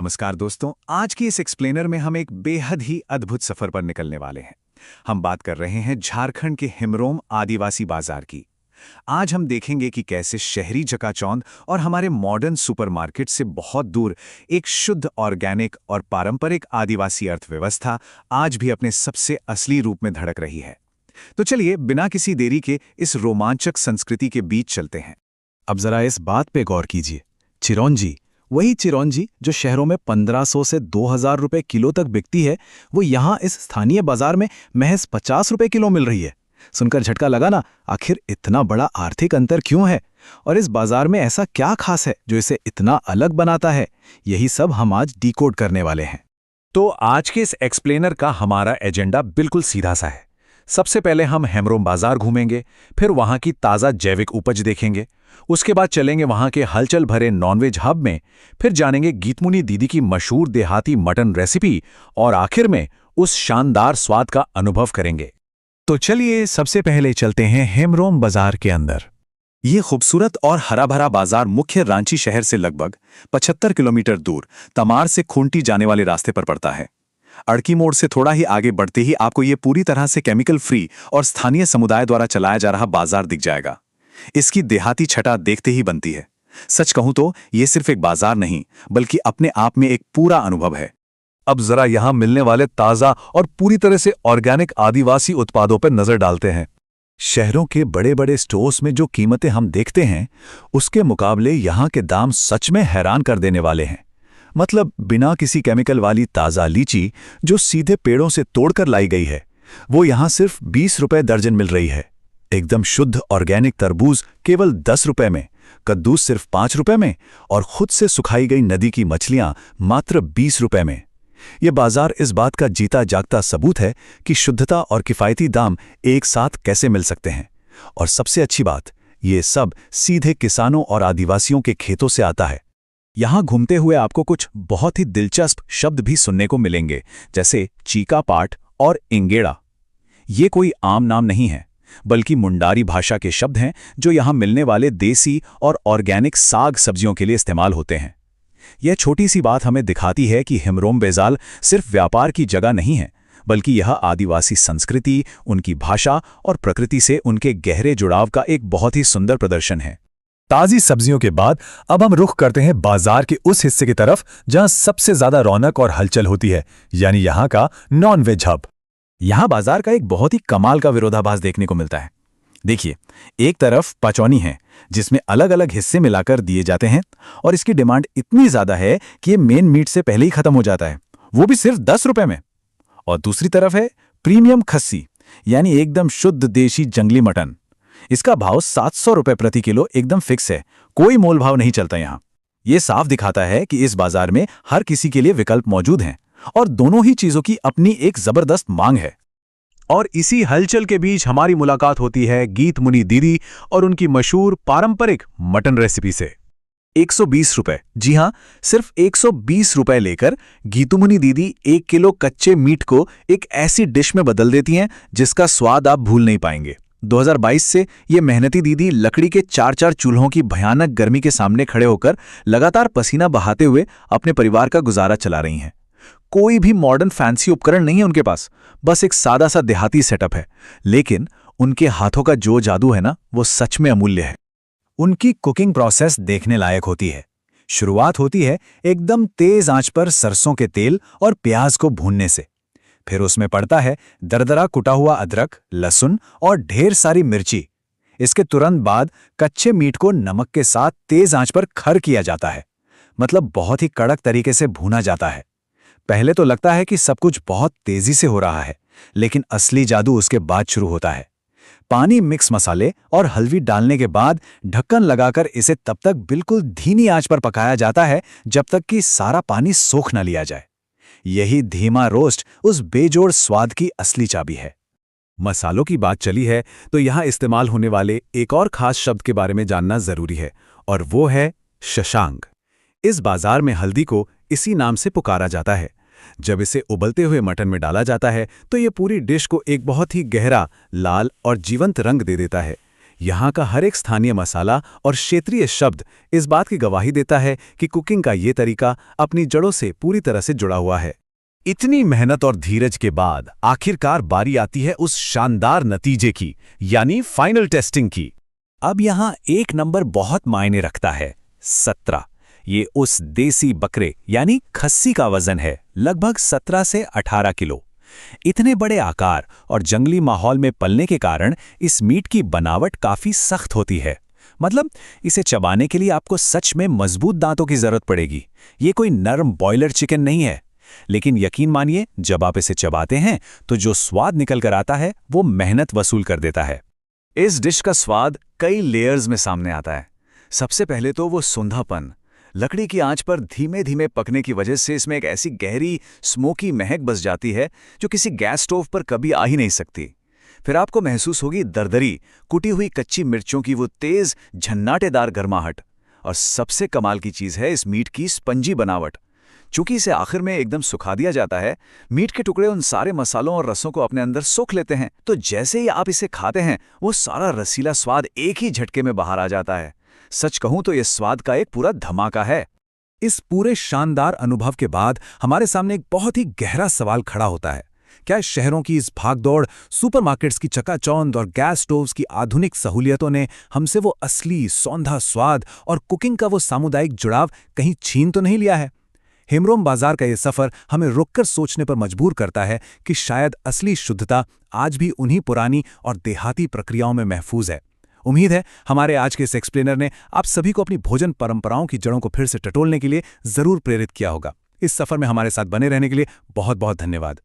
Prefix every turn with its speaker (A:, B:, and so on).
A: नमस्कार दोस्तों, आज की इस एक्सप्लेनर में हम एक बेहद ही अद्भुत सफर पर निकलने वाले हैं। हम बात कर रहे हैं झारखंड के हिमरोम आदिवासी बाजार की। आज हम देखेंगे कि कैसे शहरी चकाचौंध और हमारे मॉडर्न सुपरमार्केट से बहुत दूर एक शुद्ध ऑर्गेनिक और पारंपरिक आदिवासी अर्थव्यवस्था आज भी अपने सबसे असली रूप में धड़क रही है। तो चलिए बिना किसी देरी के इस रोमांचक संस्कृति के बीच चलते हैं।
B: अब जरा इस बात पे गौर कीजिए, चिरौंजी, वही चिरौंजी जो शहरों में 1500 से 2000 रुपए किलो तक बिकती है, वो यहाँ इस स्थानीय बाजार में महज 50 रुपए किलो मिल रही है। सुनकर झटका लगा ना, आखिर इतना बड़ा आर्थिक अंतर क्यों है और इस बाजार में ऐसा क्या खास है जो इसे इतना अलग बनाता है? यही सब हम आज डिकोड करने वाले हैं।
A: तो आज के इस एक्सप्लेनर का हमारा एजेंडा बिल्कुल सीधा सा है। सबसे पहले हम हिमरोम बाजार घूमेंगे, फिर वहां की ताज़ा जैविक उपज देखेंगे, उसके बाद चलेंगे वहां के हलचल भरे नॉनवेज हब में, फिर जानेंगे गीतमुनि दीदी की मशहूर देहाती मटन रेसिपी और आखिर में उस शानदार स्वाद का अनुभव करेंगे।
B: तो चलिए सबसे पहले चलते हैं हिमरोम बाजार के अंदर।
A: ये खूबसूरत और हरा भरा बाजार मुख्य रांची शहर से लगभग 75 किलोमीटर दूर तमार से खूंटी जाने वाले रास्ते पर पड़ता है। अड़की मोड़ से थोड़ा ही आगे बढ़ते ही आपको ये पूरी तरह से केमिकल फ्री और स्थानीय समुदाय द्वारा चलाया जा रहा बाजार दिख जाएगा। इसकी देहाती छटा देखते ही बनती है। सच कहूं तो ये सिर्फ एक बाजार नहीं, बल्कि अपने आप में एक पूरा अनुभव है।
C: अब जरा यहां मिलने वाले ताजा और पूरी तरह से ऑर्गेनिक आदिवासी उत्पादों पर नजर डालते हैं।
B: शहरों के बड़े बड़े स्टोर्स में जो कीमतें हम देखते हैं, उसके मुकाबले यहाँ के दाम सच में हैरान कर देने वाले हैं। मतलब बिना किसी केमिकल वाली ताज़ा लीची जो सीधे पेड़ों से तोड़कर लाई गई है, वो यहाँ सिर्फ 20 रुपए दर्जन मिल रही है। एकदम शुद्ध ऑर्गेनिक तरबूज केवल 10 रुपए में, कद्दूस सिर्फ 5 रुपए में और खुद से सुखाई गई नदी की मछलियां मात्र 20 रुपए में। ये बाजार इस बात का जीता जागता सबूत है कि शुद्धता और किफ़ायती दाम एक साथ कैसे मिल सकते हैं। और सबसे अच्छी बात, ये सब सीधे किसानों और आदिवासियों के खेतों से आता है।
A: यहाँ घूमते हुए आपको कुछ बहुत ही दिलचस्प शब्द भी सुनने को मिलेंगे, जैसे चीका पाट और इंगेड़ा। ये कोई आम नाम नहीं है, बल्कि मुंडारी भाषा के शब्द हैं जो यहाँ मिलने वाले देसी और ऑर्गेनिक साग सब्जियों के लिए इस्तेमाल होते हैं। यह छोटी सी बात हमें दिखाती है कि हिमरोम बाजार सिर्फ व्यापार की जगह नहीं है, बल्कि यह आदिवासी संस्कृति, उनकी भाषा और प्रकृति से उनके गहरे जुड़ाव का एक बहुत ही सुंदर प्रदर्शन है।
C: ताज़ी सब्जियों के बाद अब हम रुख करते हैं बाजार के उस हिस्से की तरफ जहां सबसे ज्यादा रौनक और हलचल होती है, यानी यहाँ का नॉन-वेज हब।
B: यहाँ बाजार का एक बहुत ही कमाल का विरोधाभास देखने को मिलता है। देखिए, एक तरफ पचौनी है जिसमें अलग अलग हिस्से मिलाकर दिए जाते हैं और इसकी डिमांड इतनी ज्यादा है कि ये मेन मीट से पहले ही खत्म हो जाता है, वो भी सिर्फ 10 रुपए में। और दूसरी तरफ है प्रीमियम खस्सी, यानी एकदम शुद्ध देशी जंगली मटन। इसका भाव 700 रुपए प्रति किलो एकदम फिक्स है, कोई मोल भाव नहीं चलता यहाँ। ये साफ दिखाता है कि इस बाजार में हर किसी के लिए विकल्प मौजूद हैं और दोनों ही चीजों की अपनी एक जबरदस्त मांग है।
A: और इसी हलचल के बीच हमारी मुलाकात होती है गीतमुनि दीदी और उनकी मशहूर पारंपरिक मटन रेसिपी से। 120 रुपए, जी हाँ, सिर्फ 120 रुपए लेकर गीतमुनि दीदी 1 किलो कच्चे मीट को एक ऐसी डिश में बदल देती हैं जिसका स्वाद आप भूल नहीं पाएंगे। 2022 से ये मेहनती दीदी लकड़ी के 4-4 चूल्हों की भयानक गर्मी के सामने खड़े होकर लगातार पसीना बहाते हुए अपने परिवार का गुजारा चला रही हैं। कोई भी मॉडर्न फैंसी उपकरण नहीं है उनके पास, बस एक सादा सा देहाती सेटअप है, लेकिन उनके हाथों का जो जादू है ना, वो सच में अमूल्य है।
B: उनकी कुकिंग प्रोसेस देखने लायक होती है। शुरुआत होती है एकदम तेज आंच पर सरसों के तेल और प्याज को भूनने से। फिर उसमें पड़ता है दरदरा कुटा हुआ अदरक, लहसुन और ढेर सारी मिर्ची। इसके तुरंत बाद कच्चे मीट को नमक के साथ तेज आंच पर खर किया जाता है, मतलब बहुत ही कड़क तरीके से भूना जाता है। पहले तो लगता है कि सब कुछ बहुत तेजी से हो रहा है, लेकिन असली जादू उसके बाद शुरू होता है। पानी, मिक्स मसाले और हल्दी डालने के बाद ढक्कन लगाकर इसे तब तक बिल्कुल धीमी आंच पर पकाया जाता है जब तक कि सारा पानी सोख न लिया जाए। यही धीमा रोस्ट उस बेजोड़ स्वाद की असली चाबी है।
C: मसालों की बात चली है तो यहाँ इस्तेमाल होने वाले एक और खास शब्द के बारे में जानना जरूरी है, और वो है शशांक। इस बाजार में हल्दी को इसी नाम से पुकारा जाता है। जब इसे उबलते हुए मटन में डाला जाता है तो ये पूरी डिश को एक बहुत ही गहरा, लाल और जीवंत रंग दे देता है। यहाँ का हर एक स्थानीय मसाला और क्षेत्रीय शब्द इस बात की गवाही देता है कि कुकिंग का ये तरीका अपनी जड़ों से पूरी तरह से जुड़ा हुआ है।
A: इतनी मेहनत और धीरज के बाद आखिरकार बारी आती है उस शानदार नतीजे की, यानी फाइनल टेस्टिंग की।
B: अब यहाँ एक नंबर बहुत मायने रखता है, 17। ये उस देसी बकरे यानी खस्सी का वजन है, लगभग 17 से 18 किलो। इतने बड़े आकार और जंगली माहौल में पलने के कारण इस मीट की बनावट काफी सख्त होती है। मतलब इसे चबाने के लिए आपको सच में मजबूत दांतों की जरूरत पड़ेगी। ये कोई नरम बॉयलर चिकन नहीं है। लेकिन यकीन मानिए, जब आप इसे चबाते हैं तो जो स्वाद निकल कर आता है वो मेहनत वसूल कर देता है।
A: इस डिश का स्वाद कई लेयर्स में सामने आता है। सबसे पहले तो वो सूंधापन, लकड़ी की आंच पर धीमे धीमे पकने की वजह से इसमें एक ऐसी गहरी स्मोकी महक बस जाती है जो किसी गैस स्टोव पर कभी आ ही नहीं सकती। फिर आपको महसूस होगी दरदरी कुटी हुई कच्ची मिर्चों की वो तेज झन्नाटेदार गर्माहट। और सबसे कमाल की चीज़ है इस मीट की स्पंजी बनावट। चूंकि इसे आखिर में एकदम सुखा दिया जाता है, मीट के टुकड़े उन सारे मसालों और रसों को अपने अंदर सोख लेते हैं, तो जैसे ही आप इसे खाते हैं वो सारा रसीला स्वाद एक ही झटके में बाहर आ जाता है। सच कहूं तो यह स्वाद का एक पूरा धमाका है।
C: इस पूरे शानदार अनुभव के बाद हमारे सामने एक बहुत ही गहरा सवाल खड़ा होता है। क्या शहरों की इस भागदौड़, सुपरमार्केट्स की चकाचौंध और गैस स्टोव्स की आधुनिक सहूलियतों ने हमसे वो असली सौंधा स्वाद और कुकिंग का वो सामुदायिक जुड़ाव कहीं छीन तो नहीं लिया है? हिमरोम बाजार का ये सफर हमें रुककर सोचने पर मजबूर करता है कि शायद असली शुद्धता आज भी उन्हीं पुरानी और देहाती प्रक्रियाओं में महफूज है। उम्मीद है हमारे आज के इस एक्सप्लेनर ने आप सभी को अपनी भोजन परंपराओं की जड़ों को फिर से टटोलने के लिए जरूर प्रेरित किया होगा। इस सफर में हमारे साथ बने रहने के लिए बहुत बहुत धन्यवाद।